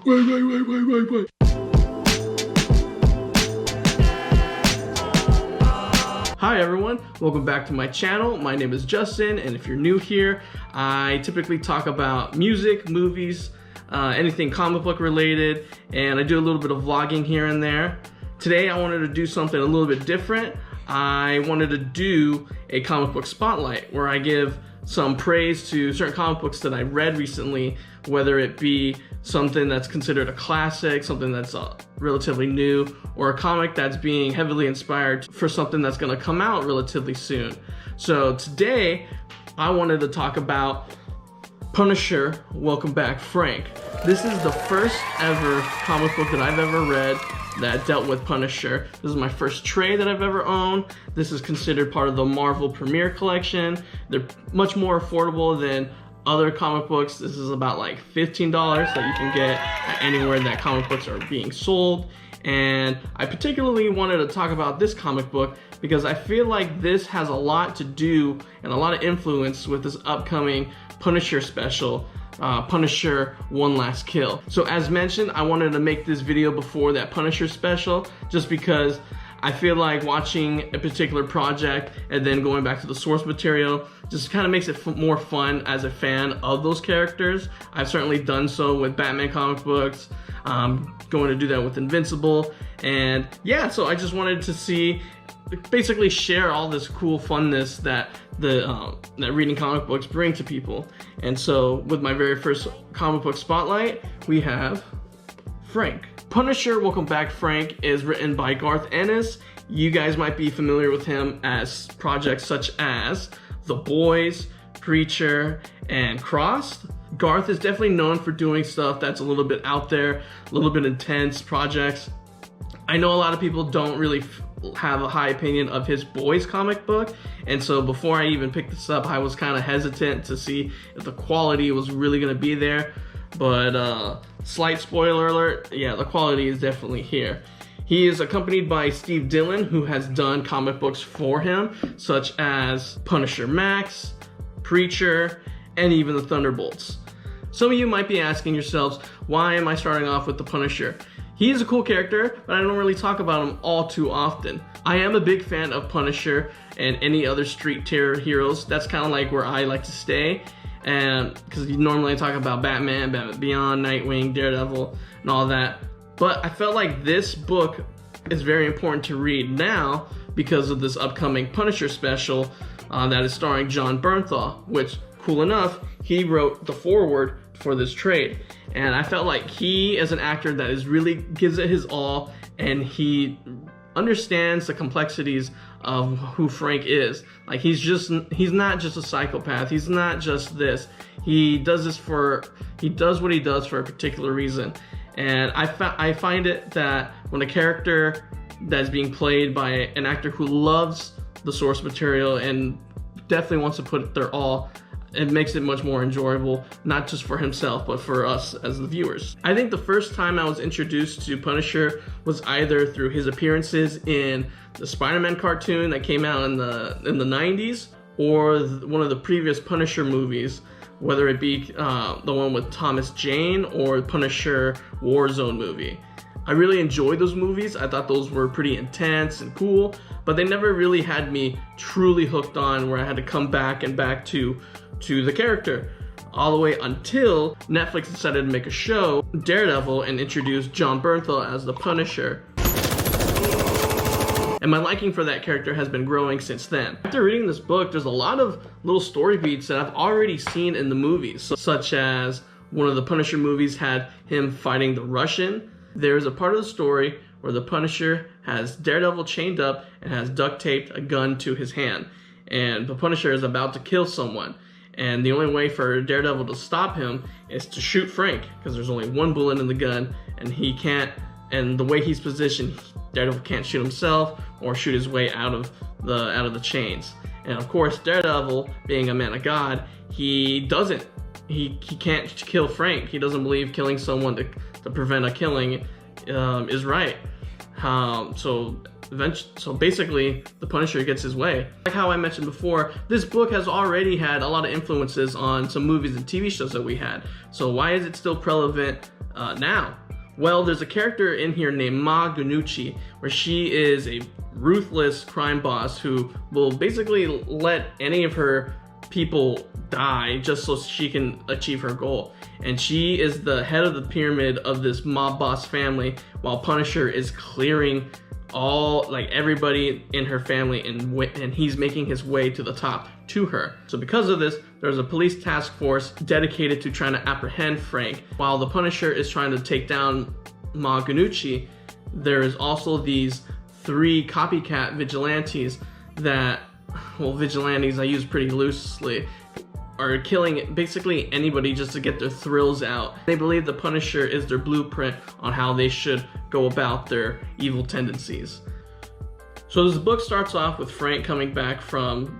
Wait. Hi everyone, welcome back to my channel. My name is Justin, and if you're new here, I typically talk about music, movies, anything comic book related, and I do a little bit of vlogging here and there. Today I wanted to do something a little bit different. I wanted to do a comic book spotlight where I give some praise to certain comic books that I read recently, whether it be something that's considered a classic, something that's relatively new, or a comic that's being heavily inspired for something that's going to come out relatively soon. So today I wanted to talk about Punisher, Welcome Back Frank. This is the first ever comic book that I've ever read that dealt with Punisher. This is my first trade that I've ever owned. This is considered part of the Marvel Premiere Collection. They're much more affordable than other comic books. This is about like $15 that you can get at anywhere that comic books are being sold. And I particularly wanted to talk about this comic book because I feel like this has a lot to do and a lot of influence with this upcoming Punisher special, Punisher One Last Kill. So as mentioned, I wanted to make this video before that Punisher special just because I feel like watching a particular project and then going back to the source material just kind of makes it more fun as a fan of those characters. I've certainly done so with Batman comic books, going to do that with Invincible, and yeah, so I just wanted to basically share all this cool funness that that reading comic books bring to people. And so with my very first comic book spotlight, we have Frank. Punisher Welcome Back Frank is written by Garth Ennis. You guys might be familiar with him as projects such as The Boys, Preacher, and Crossed. Garth is definitely known for doing stuff that's a little bit out there, a little bit intense projects. I know a lot of people don't really have a high opinion of his Boys comic book, and so before I even picked this up, I was kind of hesitant to see if the quality was really going to be there. But slight spoiler alert, yeah, the quality is definitely here. He is accompanied by Steve Dillon, who has done comic books for him, such as Punisher Max, Preacher, and even the Thunderbolts. Some of you might be asking yourselves, why am I starting off with the Punisher? He is a cool character, but I don't really talk about him all too often. I am a big fan of Punisher and any other street tier heroes. That's kind of like where I like to stay. And because you normally talk about Batman, Batman Beyond, Nightwing, Daredevil, and all that. But I felt like this book is very important to read now because of this upcoming Punisher special that is starring Jon Bernthal, which, cool enough, he wrote the foreword for this trade. And I felt like he is an actor that really gives it his all, and he understands the complexities of who Frank is. Like he's not just a psychopath. He's not just this. He does what he does for a particular reason. And I find it that when a character that's being played by an actor who loves the source material and definitely wants to put their all, it makes it much more enjoyable, not just for himself, but for us as the viewers. I think the first time I was introduced to Punisher was either through his appearances in the Spider-Man cartoon that came out in the 90s, or one of the previous Punisher movies, whether it be the one with Thomas Jane or Punisher Warzone movie. I really enjoyed those movies. I thought those were pretty intense and cool, but they never really had me truly hooked on where I had to come back and back to the character, all the way until Netflix decided to make a show, Daredevil, and introduce Jon Bernthal as the Punisher. And my liking for that character has been growing since then. After reading this book, there's a lot of little story beats that I've already seen in the movies, such as one of the Punisher movies had him fighting the Russian. There's a part of the story where the Punisher has Daredevil chained up and has duct taped a gun to his hand, and the Punisher is about to kill someone. And the only way for Daredevil to stop him is to shoot Frank, because there's only one bullet in the gun, and he can't, and the way he's positioned, Daredevil can't shoot himself or shoot his way out of the chains. And of course, Daredevil, being a man of God, he can't kill Frank. He doesn't believe killing someone to prevent a killing is right. So So basically, the Punisher gets his way. Like how I mentioned before, this book has already had a lot of influences on some movies and TV shows that we had. So why is it still relevant now? Well, there's a character in here named Ma Gunucci, where she is a ruthless crime boss who will basically let any of her people die just so she can achieve her goal. And she is the head of the pyramid of this mob boss family, while Punisher is clearing everybody in her family, and he's making his way to the top to her. So because of this, there's a police task force dedicated to trying to apprehend Frank. While the Punisher is trying to take down Ma Gunucci, there is also these 3 copycat vigilantes that, well, vigilantes I use pretty loosely, are killing basically anybody just to get their thrills out. They believe the Punisher is their blueprint on how they should go about their evil tendencies. So this book starts off with Frank coming back from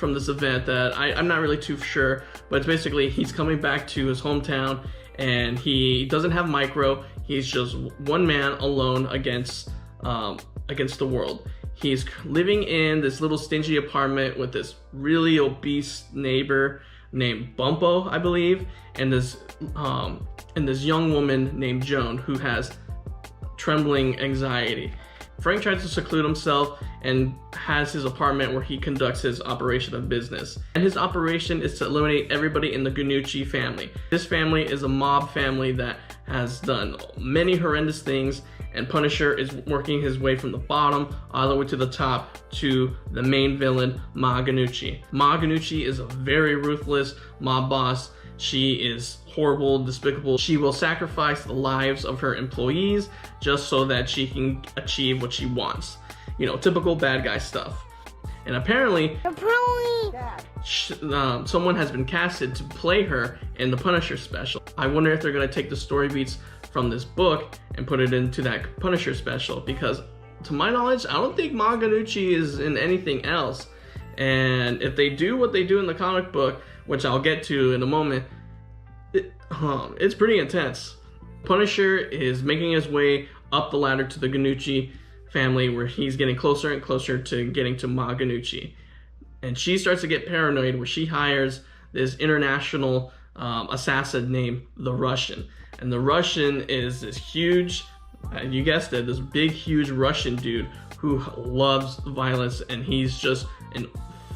this event that I'm not really too sure, but it's basically he's coming back to his hometown, and he doesn't have Micro. He's just one man alone against the world. He's living in this little stingy apartment with this really obese neighbor named Bumpo, I believe, and this young woman named Joan who has trembling anxiety. Frank tries to seclude himself and has his apartment where he conducts his operation of business. And his operation is to eliminate everybody in the Gunucci family. This family is a mob family that has done many horrendous things, and Punisher is working his way from the bottom all the way to the top to the main villain, Ma Gunucci. Ma Gunucci is a very ruthless mob boss. She is horrible, despicable. She will sacrifice the lives of her employees just so that she can achieve what she wants. You know, typical bad guy stuff. And apparently someone has been casted to play her in the Punisher special. I wonder if they're gonna take the story beats from this book and put it into that Punisher special, because to my knowledge, I don't think Ma Gunucci is in anything else. And if they do what they do in the comic book, which I'll get to in a moment, it's pretty intense. Punisher is making his way up the ladder to the Gunucci family, where he's getting closer and closer to getting to Ma Gunucci. And she starts to get paranoid, where she hires this international assassin named the Russian. And the Russian is this huge, you guessed it, this big, huge Russian dude who loves violence, and he's just a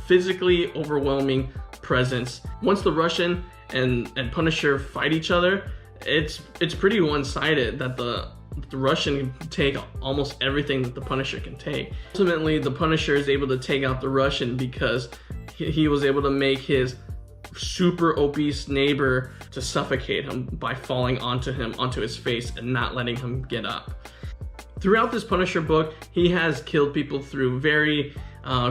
physically overwhelming presence. Once the Russian and Punisher fight each other, it's pretty one-sided that the Russian can take almost everything that the Punisher can take. Ultimately, the Punisher is able to take out the Russian because he was able to make his super obese neighbor to suffocate him by falling onto his face and not letting him get up. Throughout this Punisher book, he has killed people through very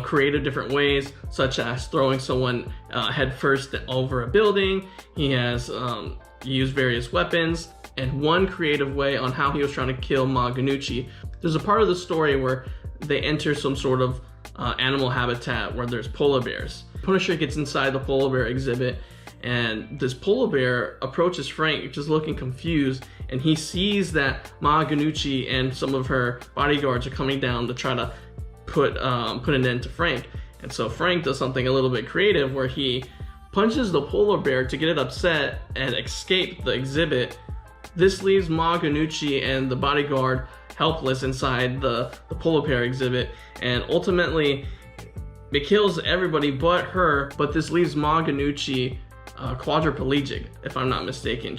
creative different ways, such as throwing someone head first over a building. He has used various weapons, and one creative way on how he was trying to kill Ma Gunucci. There's a part of the story where they enter some sort of animal habitat where there's polar bears. Punisher gets inside the polar bear exhibit, and this polar bear approaches Frank just looking confused, and he sees that Ma Gunucci and some of her bodyguards are coming down to try to put an end to Frank. And so Frank does something a little bit creative where he punches the polar bear to get it upset and escape the exhibit. This leaves Ma Gunucci and the bodyguard helpless inside the polar bear exhibit, and ultimately it kills everybody but her, but this leaves Ma Gunucci quadriplegic, if I'm not mistaken.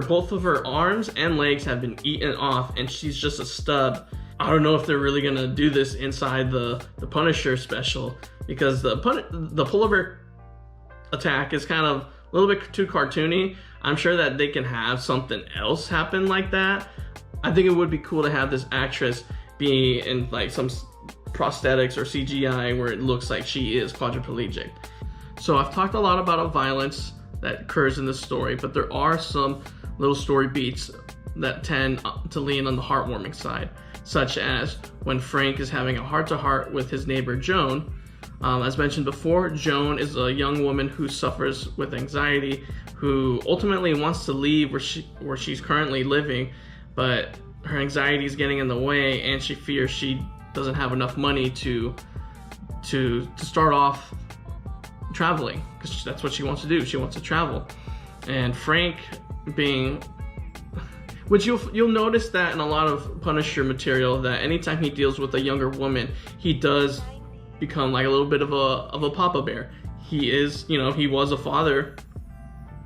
Both of her arms and legs have been eaten off, and she's just a stub. I don't know if they're really gonna do this inside the Punisher special, because the polar bear attack is kind of a little bit too cartoony. I'm sure that they can have something else happen like that. I think it would be cool to have this actress be in like some prosthetics or CGI where it looks like she is quadriplegic. So I've talked a lot about violence that occurs in this story, but there are some little story beats that tend to lean on the heartwarming side, such as when Frank is having a heart-to-heart with his neighbor Joan. As mentioned before, Joan is a young woman who suffers with anxiety, who ultimately wants to leave where she's currently living, but her anxiety is getting in the way, and she fears she doesn't have enough money to start off traveling, because that's what she wants to do. She wants to travel. And Frank, being, which you'll notice that in a lot of Punisher material, that anytime he deals with a younger woman, he does become like a little bit of a papa bear. He is, you know, he was a father,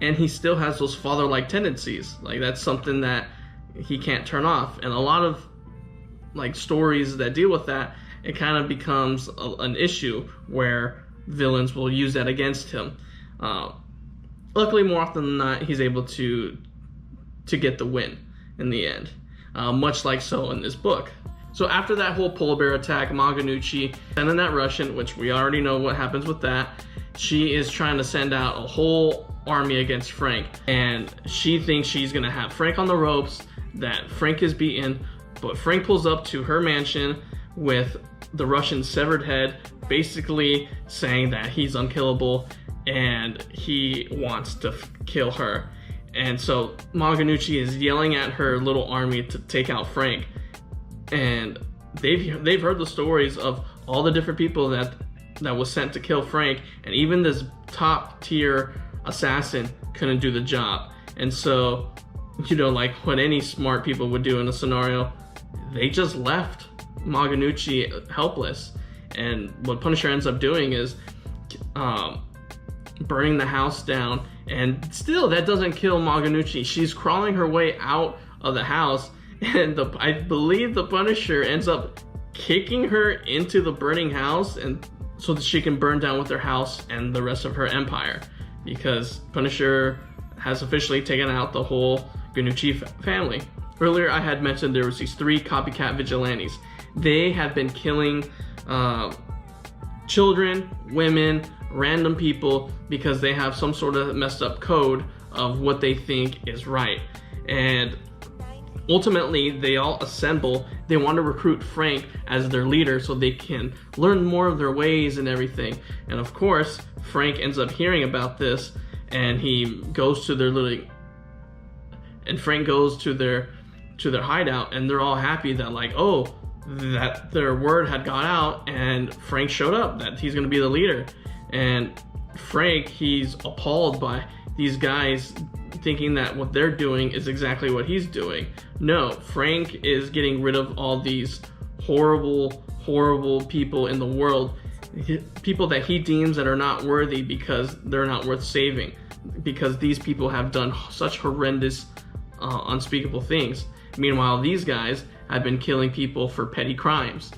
and he still has those father-like tendencies. Like, that's something that he can't turn off. And a lot of like stories that deal with that, it kind of becomes an issue where villains will use that against him. Luckily, more often than not, he's able to get the win in the end, much like so in this book. So after that whole polar bear attack, Manganuchi sending that Russian, which we already know what happens with that. She is trying to send out a whole army against Frank, and she thinks she's gonna have Frank on the ropes, that Frank is beaten, but Frank pulls up to her mansion with the Russian severed head, basically saying that he's unkillable and he wants to kill her. And so Manganuchi is yelling at her little army to take out Frank, and they've heard the stories of all the different people that was sent to kill Frank, and even this top tier assassin couldn't do the job. And so, you know, like what any smart people would do in a scenario, they just left Manganuchi helpless. And what Punisher ends up doing is burning the house down, and still that doesn't kill Manganuchi. She's crawling her way out of the house, and I believe the Punisher ends up kicking her into the burning house, and so that she can burn down with her house and the rest of her empire, because Punisher has officially taken out the whole Ganucci family. Earlier I had mentioned there was these 3 copycat vigilantes. They have been killing children, women, random people, because they have some sort of messed up code of what they think is right. And ultimately, they all assemble. They want to recruit Frank as their leader so they can learn more of their ways and everything. And of course, Frank ends up hearing about this, and he goes to their hideout, and they're all happy that, like, oh, that their word had got out and Frank showed up, that he's going to be the leader. And Frank, he's appalled by these guys thinking that what they're doing is exactly what he's doing. No, Frank is getting rid of all these horrible, horrible people in the world, people that he deems that are not worthy because they're not worth saving, because these people have done such horrendous, unspeakable things. Meanwhile, these guys have been killing people for petty crimes,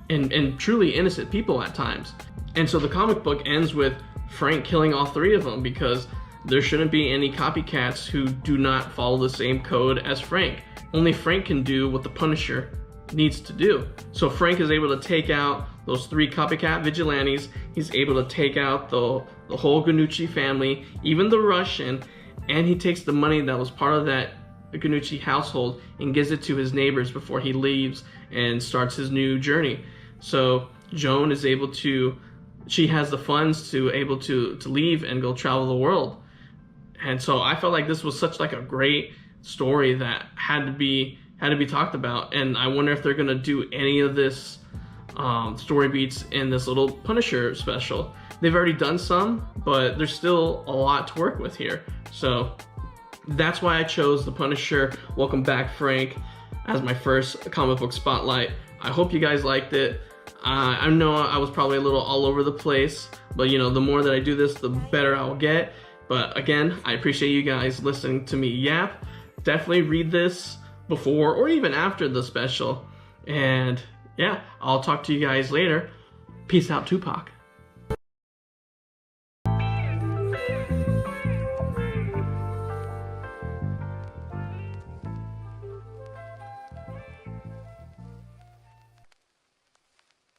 and truly innocent people at times. And so the comic book ends with Frank killing all 3 of them, because there shouldn't be any copycats who do not follow the same code as Frank. Only Frank can do what the Punisher needs to do. So Frank is able to take out those 3 copycat vigilantes. He's able to take out the whole Ganucci family, even the Russian, and he takes the money that was part of that Ganucci household and gives it to his neighbors before he leaves and starts his new journey. So Joan is able to, she has the funds to able to leave and go travel the world. And so I felt like this was such like a great story that had to be talked about. And I wonder if they're gonna do any of this story beats in this little Punisher special. They've already done some, but there's still a lot to work with here. So that's why I chose the Punisher Welcome Back Frank as my first comic book spotlight. I hope you guys liked it. I know I was probably a little all over the place, but you know, the more that I do this, the better I'll get. But again, I appreciate you guys listening to me yap. Definitely read this before or even after the special. And yeah, I'll talk to you guys later. Peace out, Tupac.